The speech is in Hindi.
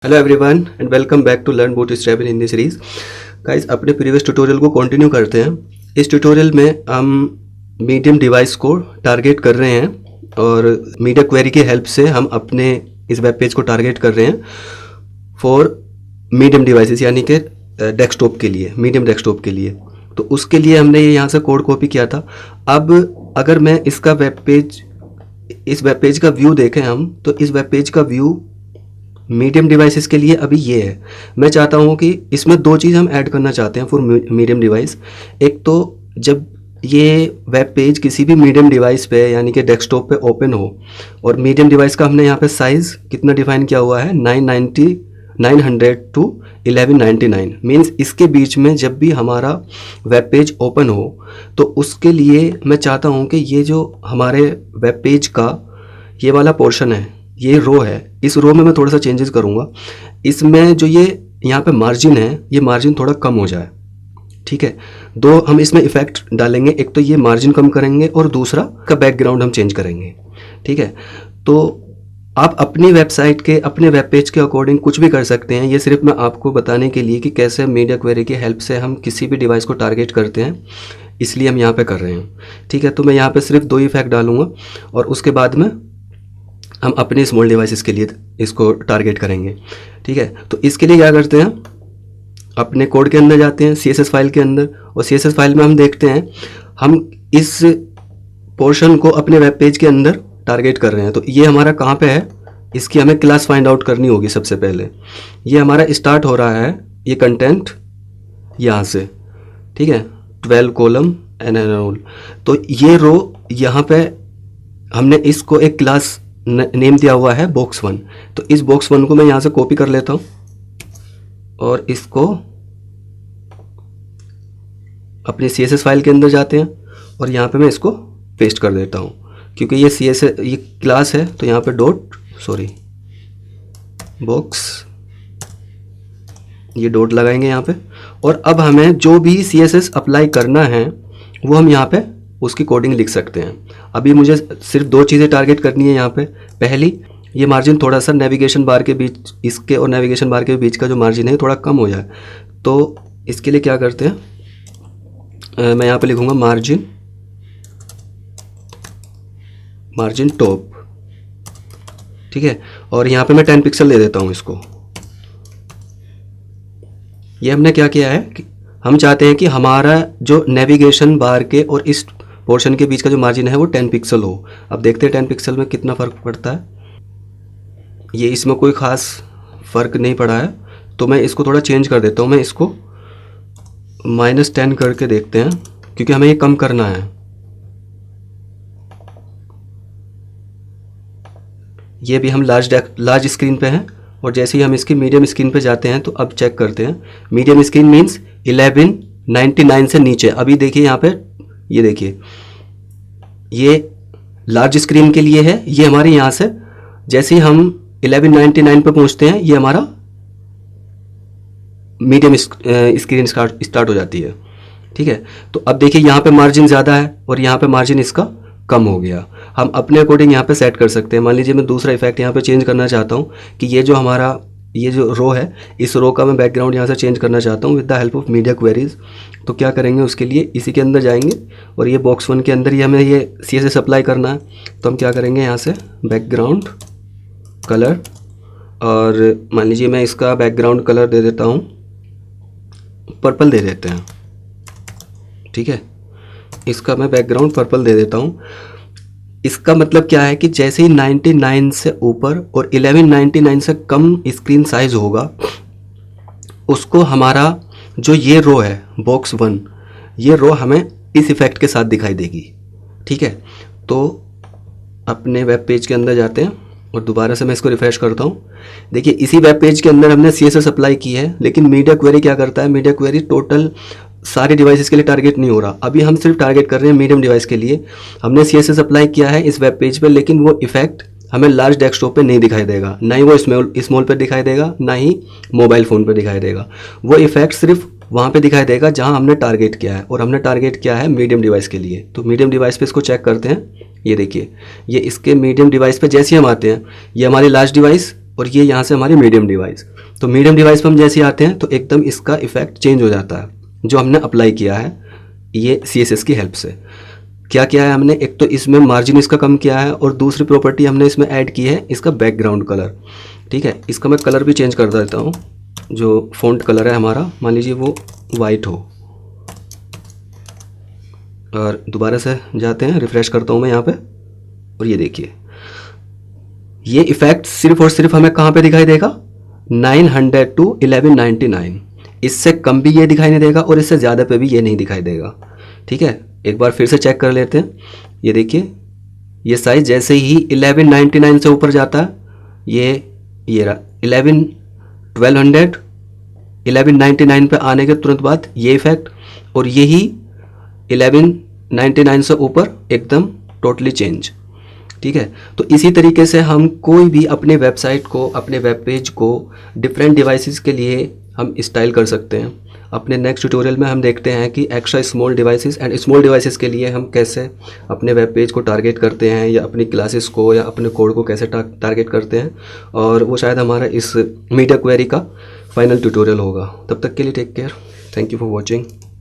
Hello everyone and welcome back to learn bootstrap in Hindi series. Guys, अपने प्रीवियस ट्यूटोरियल को कंटिन्यू करते हैं। इस ट्यूटोरियल में हम मीडियम डिवाइस को टारगेट कर रहे हैं और मीडिया क्वेरी की हेल्प से हम अपने इस वेब पेज को टारगेट कर रहे हैं फॉर मीडियम डिवाइसेस, यानी कि डेस्कटॉप के लिए, मीडियम डेस्कटॉप के लिए। तो उसके लिए हमने ये यहाँ से कोड कॉपी किया था। अब अगर मैं इसका इस वेब पेज का व्यू देखें हम, तो इस वेब पेज का व्यू मीडियम डिवाइसेस के लिए अभी ये है। मैं चाहता हूँ कि इसमें दो चीज़ हम ऐड करना चाहते हैं फॉर मीडियम डिवाइस। एक तो जब ये वेब पेज किसी भी मीडियम डिवाइस पे यानी कि डेस्कटॉप पे ओपन हो, और मीडियम डिवाइस का हमने यहाँ पे साइज़ कितना डिफाइन किया हुआ है, 900 टू 1199। मीन्स इसके बीच में जब भी हमारा वेब पेज ओपन हो तो उसके लिए मैं चाहता हूँ कि ये जो हमारे वेब पेज का ये वाला पोर्शन है, ये रो है, इस रो में मैं थोड़ा सा चेंजेस करूँगा। इसमें जो ये यहाँ पे मार्जिन है, ये मार्जिन थोड़ा कम हो जाए। ठीक है, दो हम इसमें इफेक्ट डालेंगे। एक तो ये मार्जिन कम करेंगे और दूसरा का बैकग्राउंड हम चेंज करेंगे। ठीक है, तो आप अपनी वेबसाइट के, अपने वेब पेज के अकॉर्डिंग कुछ भी कर सकते हैं। ये सिर्फ मैं आपको बताने के लिए कि कैसे मीडिया क्वेरी की हेल्प से हम किसी भी डिवाइस को टारगेट करते हैं, इसलिए हम यहाँ पे कर रहे हैं। ठीक है, तो मैं यहाँ पे सिर्फ दो इफेक्ट डालूंगा और उसके बाद में हम अपने स्मॉल डिवाइसेस के लिए इसको टारगेट करेंगे। ठीक है, तो इसके लिए क्या करते हैं, अपने कोड के अंदर जाते हैं, CSS फाइल के अंदर, और CSS फाइल में हम देखते हैं हम इस पोर्शन को अपने वेब पेज के अंदर टारगेट कर रहे हैं। तो ये हमारा कहाँ पे है, इसकी हमें क्लास फाइंड आउट करनी होगी सबसे पहले। ये हमारा स्टार्ट हो रहा है, ये कंटेंट यहाँ से। ठीक है, 12 कॉलम एंड रोल। तो ये रो यहाँ पे हमने इसको एक क्लास नेम दिया हुआ है box1। तो इस box1 को मैं यहाँ से कॉपी कर लेता हूँ और इसको अपने CSS फाइल के अंदर जाते हैं और यहाँ पे मैं इसको पेस्ट कर देता हूँ। क्योंकि ये ये क्लास है, तो यहाँ पे बॉक्स, ये डॉट लगाएंगे यहाँ पे। और अब हमें जो भी CSS अप्लाई करना है वो हम यहाँ पे उसकी कोडिंग लिख सकते हैं। अभी मुझे सिर्फ दो चीज़ें टारगेट करनी है यहाँ पे। पहली, ये मार्जिन थोड़ा सा नेविगेशन बार के बीच, इसके और नेविगेशन बार के बीच का जो मार्जिन है थोड़ा कम हो जाए। तो इसके लिए क्या करते हैं, मैं यहाँ पे लिखूँगा मार्जिन टॉप। ठीक है, और यहाँ पे मैं 10 पिक्सल दे देता हूँ इसको। ये हमने क्या किया है कि हम चाहते हैं कि हमारा जो नेविगेशन बार के और इस पोर्शन के बीच का जो मार्जिन है वो 10 पिक्सल हो। अब देखते हैं 10 पिक्सल में कितना फ़र्क पड़ता है। ये इसमें कोई ख़ास फ़र्क नहीं पड़ा है, तो मैं इसको थोड़ा चेंज कर देता हूँ। मैं इसको -10 करके देखते हैं, क्योंकि हमें ये कम करना है। ये भी हम लार्ज स्क्रीन पे हैं, और जैसे ही हम इसकी मीडियम स्क्रीन पे जाते हैं तो अब चेक करते हैं। मीडियम स्क्रीन मीन्स 1199 से नीचे। अभी देखिए यहाँ पे, ये देखिए, ये लार्ज स्क्रीन के लिए है। ये हमारे यहाँ से जैसे ही हम 1199 पे पहुँचते हैं, ये हमारा मीडियम स्क्रीन स्टार्ट हो जाती है। ठीक है, तो अब देखिए यहाँ पे मार्जिन ज़्यादा है और यहाँ पे मार्जिन इसका कम हो गया। हम अपने अकॉर्डिंग यहाँ पे सेट कर सकते हैं। मान लीजिए मैं दूसरा इफेक्ट यहाँ पे चेंज करना चाहता हूँ कि ये जो हमारा ये जो रो है, इस रो का मैं बैकग्राउंड यहाँ से चेंज करना चाहता हूँ with the help of media queries. तो क्या करेंगे, उसके लिए इसी के अंदर जाएंगे और ये box1 के अंदर ही हमें ये CSS अप्लाई करना है। तो हम क्या करेंगे, यहाँ से बैकग्राउंड कलर, और मान लीजिए मैं इसका बैकग्राउंड कलर दे देता हूँ, पर्पल दे देते हैं। ठीक है, इसका मैं बैकग्राउंड पर्पल दे देता हूँ। इसका मतलब क्या है कि जैसे ही 99 से ऊपर और 1199 से कम स्क्रीन साइज होगा, उसको हमारा जो ये रो है box1, ये रो हमें इस इफेक्ट के साथ दिखाई देगी। ठीक है, तो अपने वेब पेज के अंदर जाते हैं और दोबारा से मैं इसको रिफ्रेश करता हूँ। देखिए, इसी वेब पेज के अंदर हमने CSS अप्लाई की है, लेकिन मीडिया क्वेरी क्या करता है, मीडिया क्वेरी टोटल सारे डिवाइसेस के लिए टारगेट नहीं हो रहा। अभी हम सिर्फ टारगेट कर रहे हैं मीडियम डिवाइस के लिए। हमने CSS अप्लाई किया है इस वेब पेज पे, लेकिन वो इफेक्ट हमें लार्ज डेस्कटॉप पे नहीं दिखाई देगा, ना ही वो स्मॉल पे दिखाई देगा, ना ही मोबाइल फ़ोन पे दिखाई देगा। वो इफेक्ट सिर्फ वहाँ पे दिखाई देगा जहाँ हमने टारगेट किया है, और हमने टारगेट किया है मीडियम डिवाइस के लिए। तो मीडियम डिवाइस पे इसको चेक करते हैं। ये देखिए, ये इसके मीडियम डिवाइस पे जैसे ही हम आते हैं, ये हमारी लार्ज डिवाइस और ये यहाँ से हमारी मीडियम डिवाइस। तो मीडियम डिवाइस पर हम जैसे आते हैं तो एकदम इसका इफेक्ट चेंज हो जाता है जो हमने अप्लाई किया है ये CSS की हेल्प से। क्या किया है हमने, एक तो इसमें मार्जिन इसका कम किया है और दूसरी प्रॉपर्टी हमने इसमें ऐड की है इसका बैकग्राउंड कलर। ठीक है, इसका मैं कलर भी चेंज कर देता हूँ। जो फ़ॉन्ट कलर है हमारा, मान लीजिए वो वाइट हो, और दोबारा से जाते हैं, रिफ़्रेश करता हूँ मैं यहाँ पे, और ये देखिए ये इफ़ेक्ट सिर्फ और सिर्फ हमें कहाँ पे दिखाई देगा, 900 to 1199। इससे कम भी ये दिखाई नहीं देगा और इससे ज़्यादा पे भी ये नहीं दिखाई देगा। ठीक है, एक बार फिर से चेक कर लेते हैं। ये देखिए ये साइज़ जैसे ही 1199 से ऊपर जाता है ये रहा 1200 1199 पे आने के तुरंत बाद ये इफ़ेक्ट, और यही 1199 से ऊपर एकदम टोटली चेंज। ठीक है, तो इसी तरीके से हम कोई भी अपने वेबसाइट को, अपने वेब पेज को डिफरेंट डिवाइसेस के लिए हम स्टाइल कर सकते हैं। अपने नेक्स्ट ट्यूटोरियल में हम देखते हैं कि extra small devices and small devices के लिए हम कैसे अपने वेब पेज को टारगेट करते हैं, या अपनी क्लासेस को या अपने कोड को कैसे टारगेट करते हैं, और वो शायद हमारा इस मीडिया क्वेरी का फाइनल ट्यूटोरियल होगा। तब तक के लिए take care, thank you for watching.